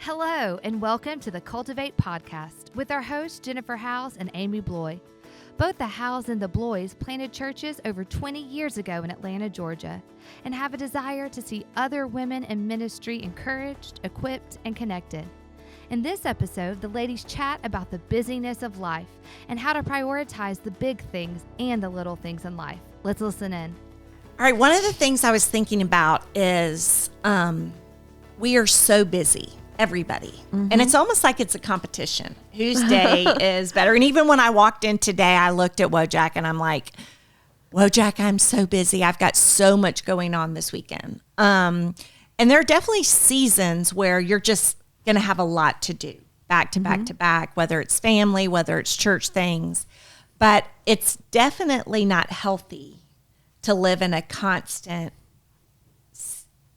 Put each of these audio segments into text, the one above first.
Hello, and welcome to the Cultivate podcast with our hosts, Jennifer Howes and Amy Bloy. Both the Howes and the Bloys planted churches over 20 years ago in Atlanta, Georgia, and have a desire to see other women in ministry encouraged, equipped, and connected. In this episode, the ladies chat about the busyness of life and how to prioritize the big things and the little things in life. Let's listen in. All right, one of the things I was thinking about is we are so busy, everybody. Mm-hmm. And it's almost like it's a competition. Whose day is better? And even when I walked in today, I looked at Wojak and I'm like, Wojak, I'm so busy. I've got so much going on this weekend. And there are definitely seasons where you're just going to have a lot to do, back to back to back, whether it's family, whether it's church things. But it's definitely not healthy to live in a constant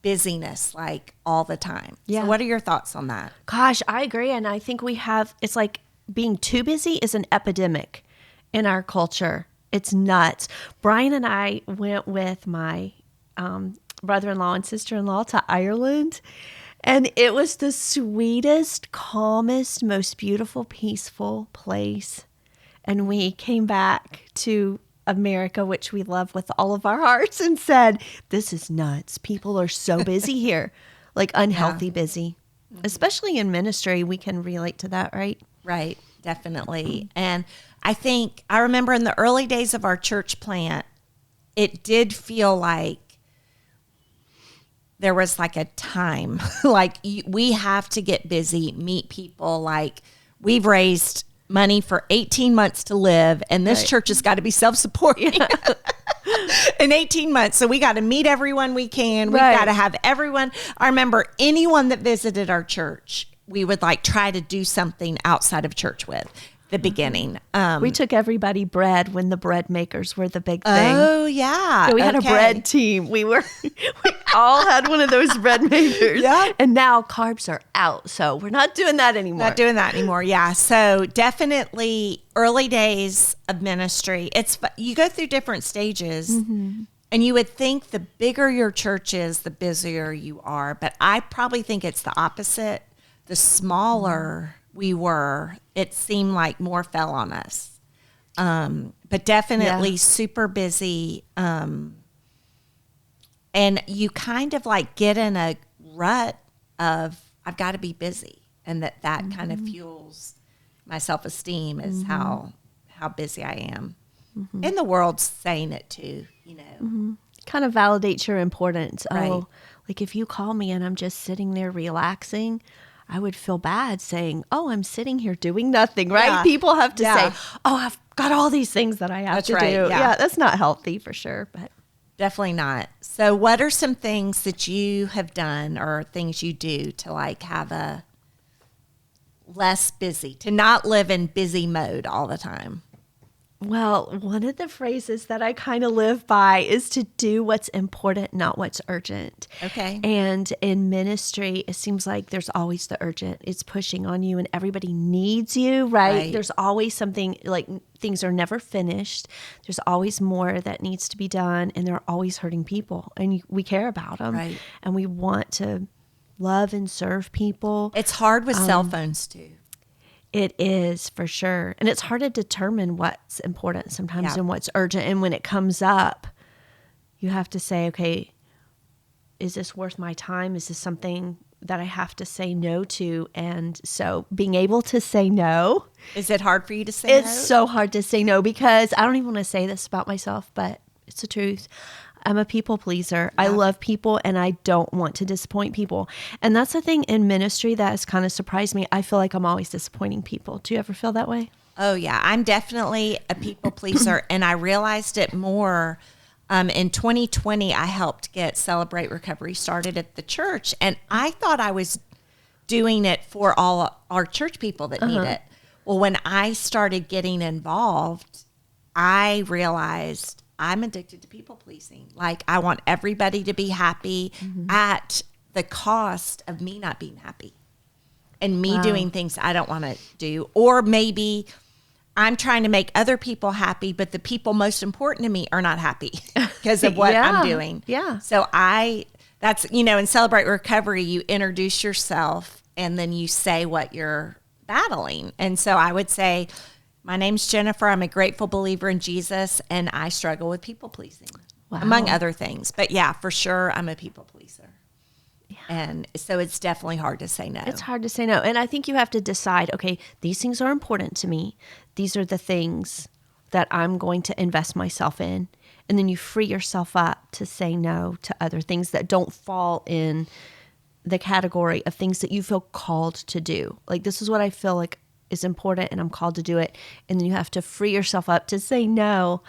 busyness like all the time. Yeah. So what are your thoughts on that? Gosh, I agree. And I think it's like being too busy is an epidemic in our culture. It's nuts. Brian and I went with my brother-in-law and sister-in-law to Ireland. And it was the sweetest, calmest, most beautiful, peaceful place. And we came back to America, which we love with all of our hearts, and said, this is nuts. People are so busy here, like unhealthy busy, especially in ministry. We can relate to that, right? Right, definitely. And I remember in the early days of our church plant, it did feel like there was like a time, like we have to get busy, meet people. Like we've raised money for 18 months to live, and this church has got to be self-supporting in 18 months. So we got to meet everyone we can. We've got to have everyone. I remember anyone that visited our church, we would like try to do something outside of church with. The beginning. We took everybody bread when the bread makers were the big thing. Oh, yeah. So we had a bread team. We all had one of those bread makers. Yeah. And now carbs are out. So we're not doing that anymore. Yeah. So definitely early days of ministry. You go through different stages. Mm-hmm. And you would think the bigger your church is, the busier you are. But I probably think it's the opposite. The smaller we were, it seemed like more fell on us. But definitely super busy. And you kind of like get in a rut of, I've got to be busy. And that kind of fuels my self-esteem is how busy I am. Mm-hmm. And the world's saying it too, you know. Mm-hmm. Kind of validates your importance. Right. Oh, like if you call me and I'm just sitting there relaxing, I would feel bad saying, oh, I'm sitting here doing nothing, right? Yeah. People have to say, oh, I've got all these things that I have to do. Yeah, that's not healthy for sure. But definitely not. So what are some things that you have done or things you do to like have a less busy, to not live in busy mode all the time? Well, one of the phrases that I kind of live by is to do what's important, not what's urgent. Okay. And in ministry, it seems like there's always the urgent. It's pushing on you and everybody needs you, right? There's always something, like things are never finished. There's always more that needs to be done, and they're always hurting people, and we care about them. Right. And we want to love and serve people. It's hard with cell phones too. It is, for sure. And it's hard to determine what's important sometimes and what's urgent. And when it comes up, you have to say, okay, is this worth my time? Is this something that I have to say no to? And so being able to say no. Is it hard for you to say no? It's so hard to say no, because I don't even want to say this about myself, but it's the truth. I'm a people pleaser. Yeah. I love people and I don't want to disappoint people. And that's the thing in ministry that has kind of surprised me. I feel like I'm always disappointing people. Do you ever feel that way? Oh, yeah. I'm definitely a people pleaser. And I realized it more in 2020. I helped get Celebrate Recovery started at the church. And I thought I was doing it for all our church people that need it. Well, when I started getting involved, I realized I'm addicted to people pleasing. Like I want everybody to be happy at the cost of me not being happy and me doing things I don't want to do. Or maybe I'm trying to make other people happy, but the people most important to me are not happy because of what I'm doing. Yeah. So that's, in Celebrate Recovery, you introduce yourself and then you say what you're battling. And so I would say, my name's Jennifer. I'm a grateful believer in Jesus, and I struggle with people pleasing, among other things. But yeah, for sure, I'm a people pleaser. Yeah. And so it's definitely hard to say no. It's hard to say no. And I think you have to decide, okay, these things are important to me. These are the things that I'm going to invest myself in. And then you free yourself up to say no to other things that don't fall in the category of things that you feel called to do. Like, this is what I feel like is important and I'm called to do it. And then you have to free yourself up to say no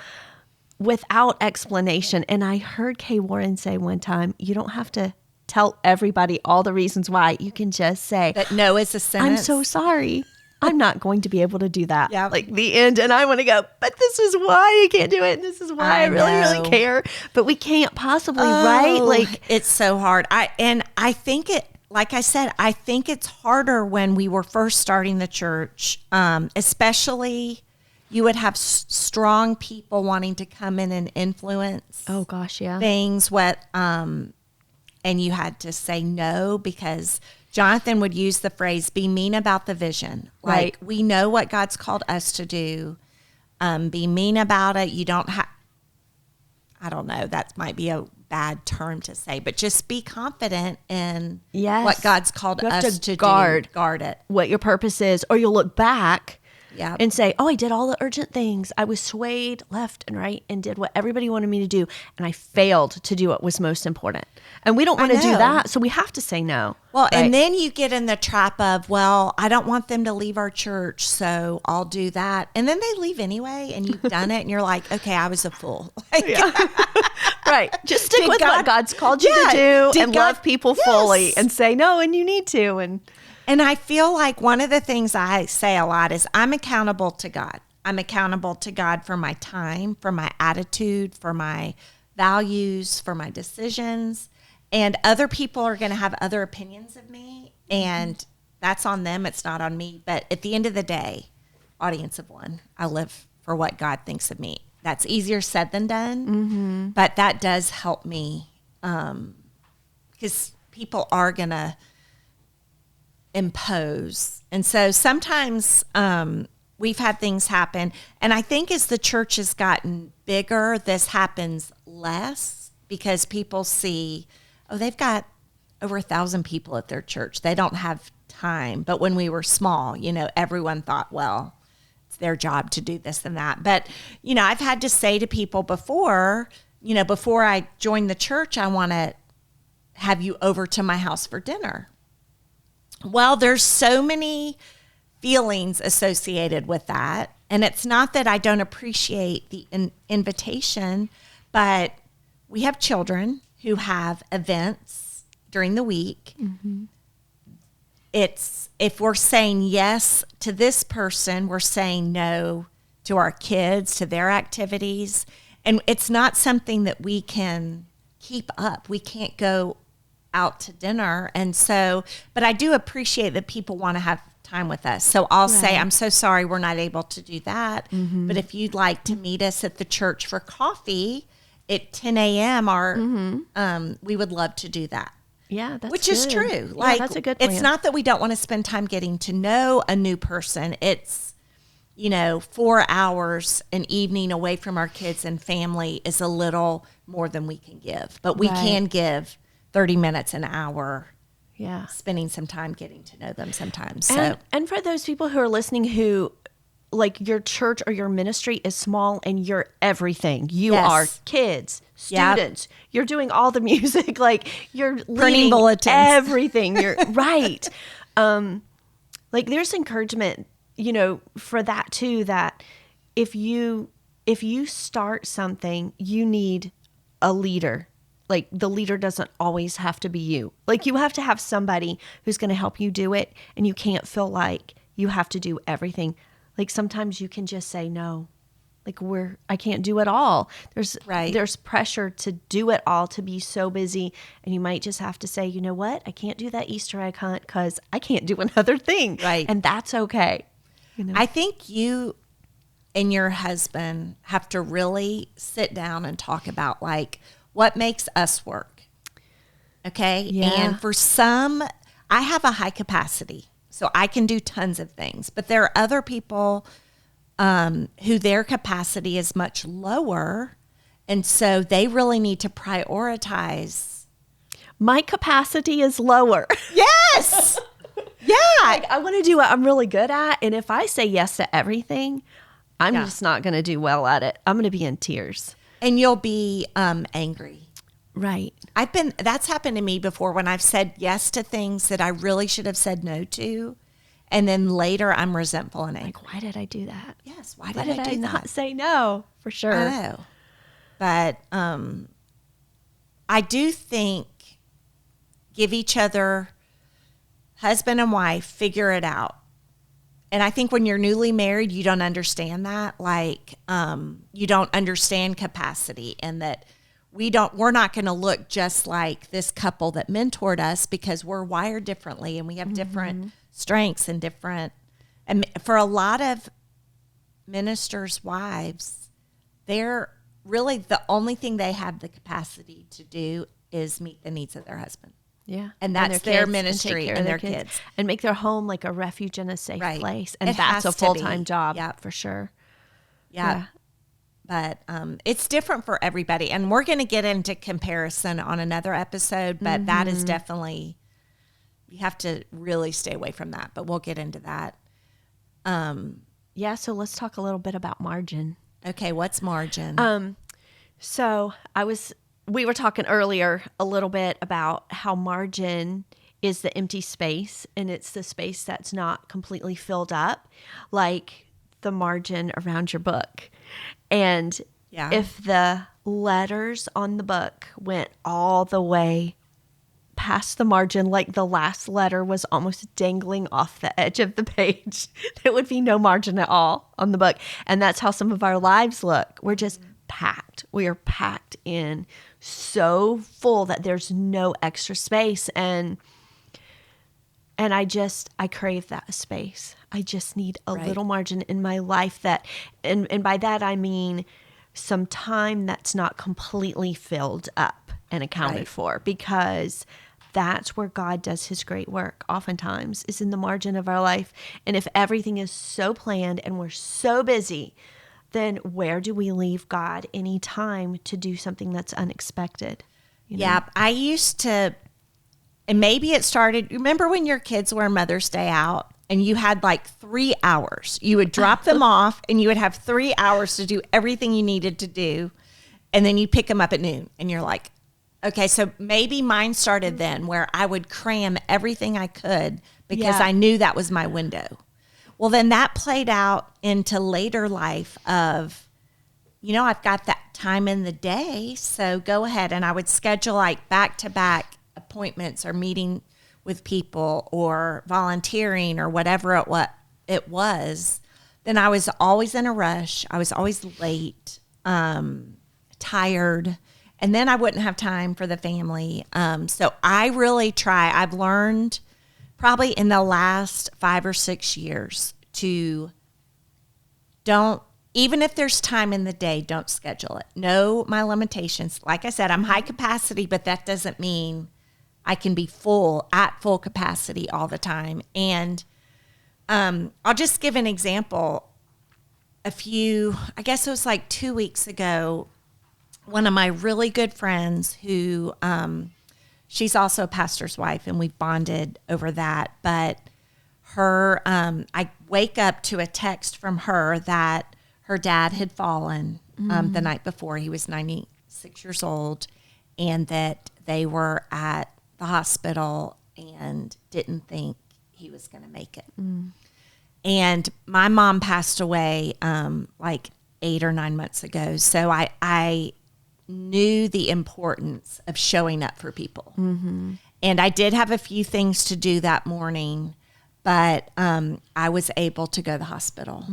without explanation. And I heard Kay Warren say one time, you don't have to tell everybody all the reasons why. You can just say that no is a sentence. I'm so sorry. I'm not going to be able to do that. Yeah. Like the end. And I want to go, but this is why I can't do it. And this is why I really, really care. But we can't possibly, right? Like, it's so hard. I think it, like I said, I think it's harder when we were first starting the church, especially you would have strong people wanting to come in and influence. Oh gosh, yeah. Things and you had to say no, because Jonathan would use the phrase, be mean about the vision. Right. Like, we know what God's called us to do. Be mean about it. You don't have, I don't know, that might be a bad term to say, but just be confident in what God's called us to guard it. What your purpose is, or you'll look back Yeah. and say, oh, I did all the urgent things. I was swayed left and right and did what everybody wanted me to do. And I failed to do what was most important. And we don't want to do that. So we have to say no. Well, right? And then you get in the trap of, well, I don't want them to leave our church, so I'll do that. And then they leave anyway, and you've done it, and you're like, okay, I was a fool. Right. Just stick with what God's called you to do and love people fully and say no, and you need to. And I feel like one of the things I say a lot is I'm accountable to God. I'm accountable to God for my time, for my attitude, for my values, for my decisions. And other people are going to have other opinions of me, and that's on them. It's not on me. But at the end of the day, audience of one, I live for what God thinks of me. That's easier said than done, but that does help me, because people are going to impose. And so sometimes we've had things happen. And I think as the church has gotten bigger, this happens less, because people see, oh, they've got over 1,000 people at their church. They don't have time. But when we were small, everyone thought, well, it's their job to do this and that. But, I've had to say to people before, before I joined the church, I want to have you over to my house for dinner. Well, there's so many feelings associated with that. And it's not that I don't appreciate the invitation, but we have children who have events during the week. Mm-hmm. If we're saying yes to this person, we're saying no to our kids, to their activities. And it's not something that we can keep up. We can't go out to dinner. And so, but I do appreciate that people want to have time with us. So I'll say, I'm so sorry we're not able to do that. Mm-hmm. But if you'd like to meet us at the church for coffee at 10 a.m., we would love to do that. Yeah, that's which good. Is true. Yeah, like, that's a good plan. It's not that we don't want to spend time getting to know a new person. It's, 4 hours an evening away from our kids and family is a little more than we can give. But we can give 30 minutes, an hour, spending some time getting to know them sometimes. And for those people who are listening who, like, your church or your ministry is small and you're everything. You are kids, students. Yep. You're doing all the music. Like, you're printing bulletins. Everything. You're right. Like, there's encouragement, for that too, that if you start something, you need a leader. Like, the leader doesn't always have to be you. Like, you have to have somebody who's going to help you do it, and you can't feel like you have to do everything. Like, sometimes you can just say no. Like, I can't do it all. There's pressure to do it all, to be so busy, and you might just have to say, you know what? I can't do that Easter egg hunt because I can't do another thing. Right. And that's okay. I think you and your husband have to really sit down and talk about, like, what makes us work. Okay. Yeah. And for some, I have a high capacity, so I can do tons of things. But there are other people who their capacity is much lower, and so they really need to prioritize. My capacity is lower. Yes. Yeah. I want to do what I'm really good at. And if I say yes to everything, I'm just not going to do well at it. I'm going to be in tears. And you'll be angry. Right. That's happened to me before when I've said yes to things that I really should have said no to. And then later I'm resentful and angry. Like, why did I do that? Yes. Why did I do not that? say no? For sure. I know. But I do think give each other, husband and wife, figure it out. And I think when you're newly married, you don't understand that. Like, you don't understand capacity, and that we're not going to look just like this couple that mentored us, because we're wired differently and we have different strengths and different. And for a lot of ministers' wives, they're really the only thing they have the capacity to do is meet the needs of their husband. Yeah. And that's their ministry and their kids. And make their home like a refuge and a safe place. And It that's a has to be. full-time job. Yep. For sure. Yeah. But it's different for everybody. And we're going to get into comparison on another episode, but that is definitely, you have to really stay away from that. But we'll get into that. Yeah. So let's talk a little bit about margin. Okay. What's margin? So we were talking earlier a little bit about how margin is the empty space, and it's the space that's not completely filled up, like the margin around your book. And if the letters on the book went all the way past the margin, like the last letter was almost dangling off the edge of the page, there would be no margin at all on the book. And that's how some of our lives look. We're just packed. We are packed in so full that there's no extra space. And I crave that space. I just need a little margin in my life and by that I mean some time that's not completely filled up and accounted for, because that's where God does his great work oftentimes, is in the margin of our life. And if everything is so planned and we're so busy, then where do we leave God any time to do something that's unexpected? You know? Yeah, I used to, and maybe it started, remember when your kids were Mother's Day out and you had like 3 hours? You would drop them off and you would have 3 hours to do everything you needed to do. And then you pick them up at noon and you're like, okay, so maybe mine started then, where I would cram everything I could because I knew that was my window. Well, then that played out into later life of, I've got that time in the day, so go ahead. And I would schedule like back-to-back appointments or meeting with people or volunteering or whatever it was. Then I was always in a rush. I was always late, tired, and then I wouldn't have time for the family. So I really try. I've learned probably in the last 5 or 6 years to even if there's time in the day, don't schedule it. Know my limitations. Like I said, I'm high capacity, but that doesn't mean I can be at full capacity all the time. And I'll just give an example. I guess it was like 2 weeks ago, one of my really good friends who, she's also a pastor's wife, and we've bonded over that. But I wake up to a text from her that her dad had fallen the night before. He was 96 years old, and that they were at the hospital and didn't think he was going to make it. And my mom passed away like 8 or 9 months ago. So I knew the importance of showing up for people. And I did have a few things to do that morning, but I was able to go to the hospital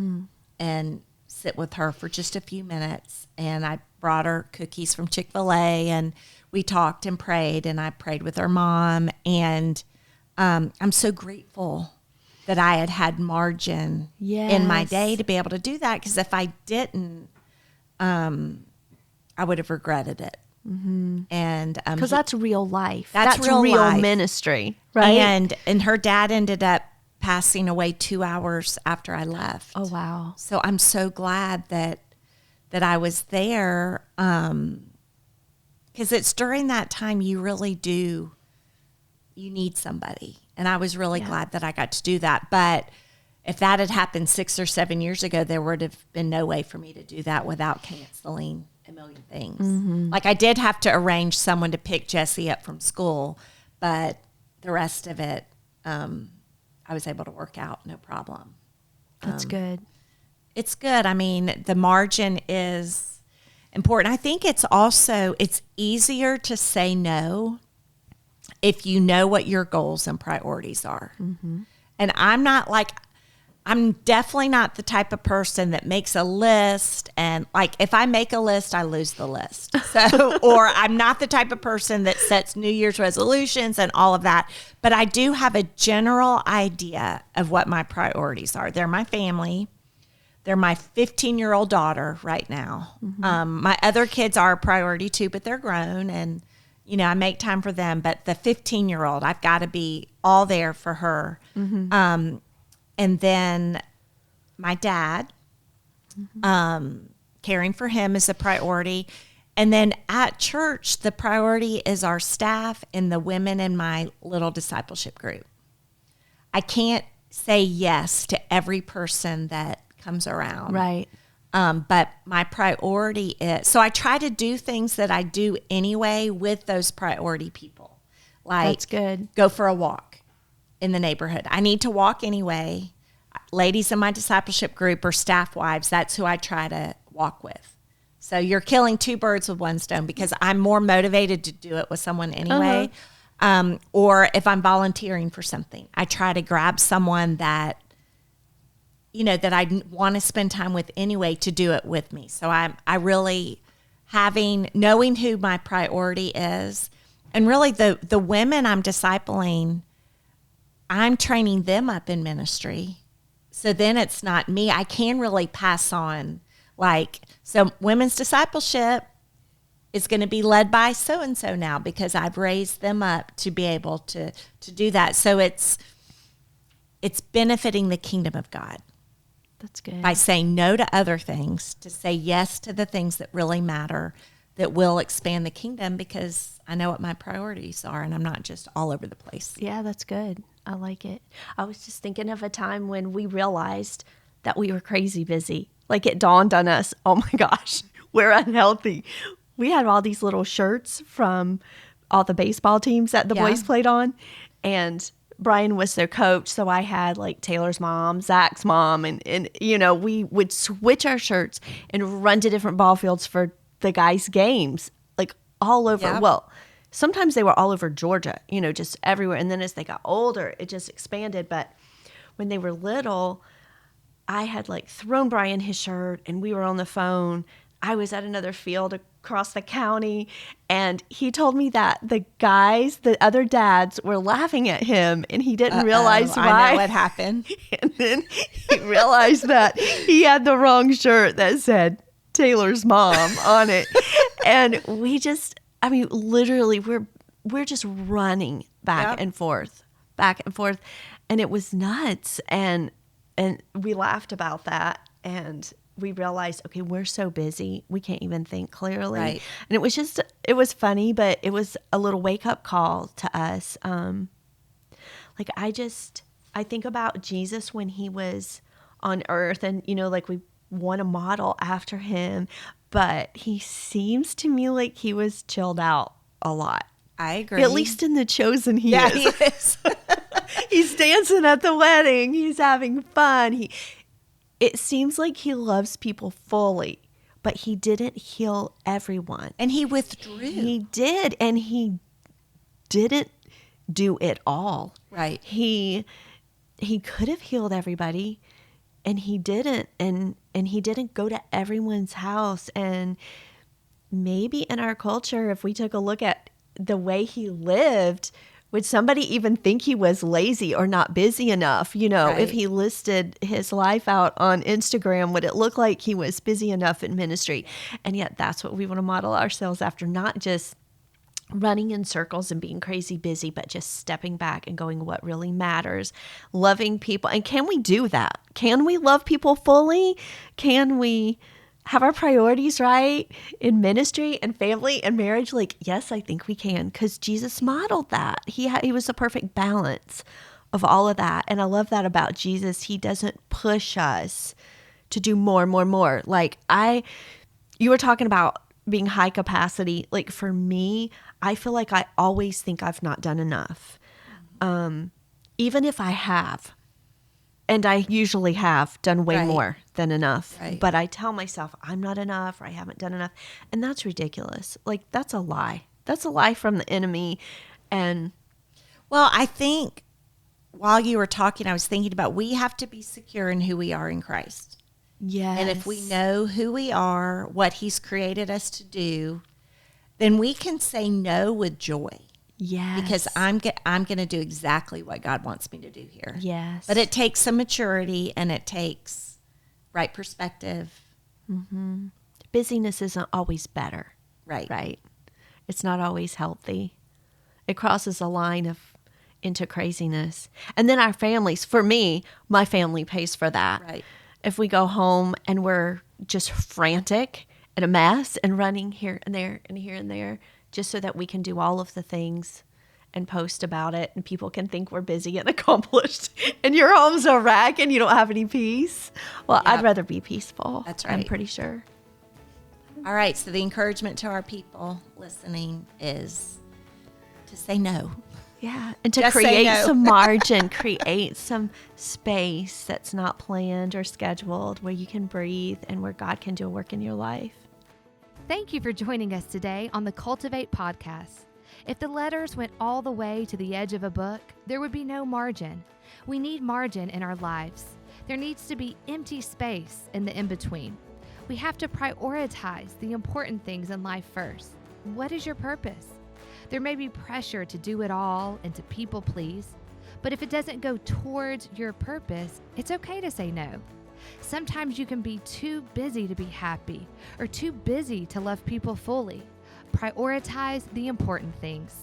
and sit with her for just a few minutes. And I brought her cookies from Chick-fil-A, and we talked and prayed, and I prayed with her mom. And I'm so grateful that I had margin in my day to be able to do that, because if I didn't, I would have regretted it. And Because that's real life. That's real real life. ministry, right? And her dad ended up passing away 2 hours after I left. Oh, wow. So I'm so glad that I was there, because it's during that time you really do, you need somebody. And I was really glad that I got to do that. But if that had happened 6 or 7 years ago, there would have been no way for me to do that without canceling a million things. Like I did have to arrange someone to pick Jesse up from school, but the rest of it, I was able to work out, no problem. That's good. It's good. I mean, the margin is important. I think it's easier to say no if you know what your goals and priorities are. And I'm definitely not the type of person that makes a list, and like if I make a list, I lose the list. So, or I'm not the type of person that sets New Year's resolutions and all of that. But I do have a general idea of what my priorities are. They're my family. They're my 15-year-old daughter right now. My other kids are a priority too, but they're grown, and I make time for them. But the 15-year-old, I've got to be all there for her. And then my dad, caring for him is a priority. And then at church, the priority is our staff and the women in my little discipleship group. I can't say yes to every person that comes around. Right. But my priority is, so I try to do things that I do anyway with those priority people. Like, That's good. Go for a walk in the neighborhood. I need to walk anyway. Ladies in my discipleship group are staff wives. That's who I try to walk with. So you're killing two birds with one stone, because I'm more motivated to do it with someone anyway. Or if I'm volunteering for something, I try to grab someone that that I want to spend time with anyway to do it with me. So I really knowing who my priority is, and really the women I'm discipling, I'm training them up in ministry. So then it's not me. I can really pass on, so women's discipleship is going to be led by so-and-so now, because I've raised them up to be able to do that. So it's benefiting the kingdom of God. That's good. By saying no to other things, to say yes to the things that really matter, that will expand the kingdom, because I know what my priorities are and I'm not just all over the place. Yeah, that's good. I like it. I was just thinking of a time when we realized that we were crazy busy. Like it dawned on us, oh my gosh, we're unhealthy. We had all these little shirts from all the baseball teams that the boys played on, and Brian was their coach, so I had like Taylor's mom, Zach's mom, and we would switch our shirts and run to different ball fields for the guys' games, like all over. Yep. Well, sometimes they were all over Georgia, just everywhere. And then as they got older, it just expanded. But when they were little, I had like thrown Brian his shirt, and we were on the phone. I was at another field across the county, and he told me that the other dads were laughing at him, and he didn't realize why. I know what happened. And then he realized that he had the wrong shirt that said Taylor's mom on it. And literally we're just running back and forth. And it was nuts. And we laughed about that, and we realized, okay, we're so busy, we can't even think clearly. Right. And it was funny, but it was a little wake up call to us. I think about Jesus when he was on earth, and, we want to model after him, but he seems to me like he was chilled out a lot. I agree. At least in The Chosen, he is. He's dancing at the wedding. He's having fun. It seems like he loves people fully, but he didn't heal everyone. And he withdrew. He did, and he didn't do it all. Right. He could have healed everybody, and he didn't. And he didn't go to everyone's house. And maybe in our culture, if we took a look at the way he lived, Would somebody even think he was lazy or not busy enough? You know, Right. if he listed his life out on Instagram, would it look like he was busy enough in ministry? And yet that's what we want to model ourselves after, not just running in circles and being crazy busy, but just stepping back and going, what really matters, loving people. And can we do that? Can we love people fully? Can we have our priorities right in ministry and family and marriage? Like, yes, I think we can, because Jesus modeled that. He was the perfect balance of all of that. And I love that about Jesus. He doesn't push us to do more and more and more. Like you were talking about being high capacity. Like for me, I feel like I always think I've not done enough. Even if I have, and I usually have done way Right. more than enough, Right. but I tell myself I'm not enough or I haven't done enough. And that's ridiculous. Like that's a lie. That's a lie from the enemy. And Well, I think while you were talking, I was thinking about we have to be secure in who we are in Christ. yes. And if we know who we are, what he's created us to do, then we can say no with joy. yes. Because I'm going to do exactly what God wants me to do here. yes. But it takes some maturity and it takes right perspective. busyness isn't always better. Right. Right. It's not always healthy. It crosses a line into craziness. And then our families, for me, my family pays for that. Right. If we go home and we're just frantic and a mess and running here and there and here and there, just so that we can do all of the things and post about it and people can think we're busy and accomplished and your home's a wreck and you don't have any peace. Well, Yep. I'd rather be peaceful. That's I'm right. pretty sure. All right. So the encouragement to our people listening is to say no. Yeah, and to Just say create no. some margin, create some space that's not planned or scheduled, where you can breathe and where God can do a work in your life. Thank you for joining us today on the Cultivate podcast. If the letters went all the way to the edge of a book, there would be no margin. We need margin in our lives. There needs to be empty space in the in-between. We have to prioritize the important things in life first. What is your purpose? There may be pressure to do it all and to people please, but if it doesn't go towards your purpose, it's okay to say no. Sometimes you can be too busy to be happy or too busy to love people fully. Prioritize the important things.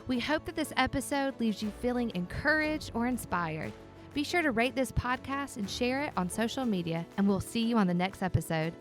We hope that this episode leaves you feeling encouraged or inspired. Be sure to rate this podcast and share it on social media, and we'll see you on the next episode.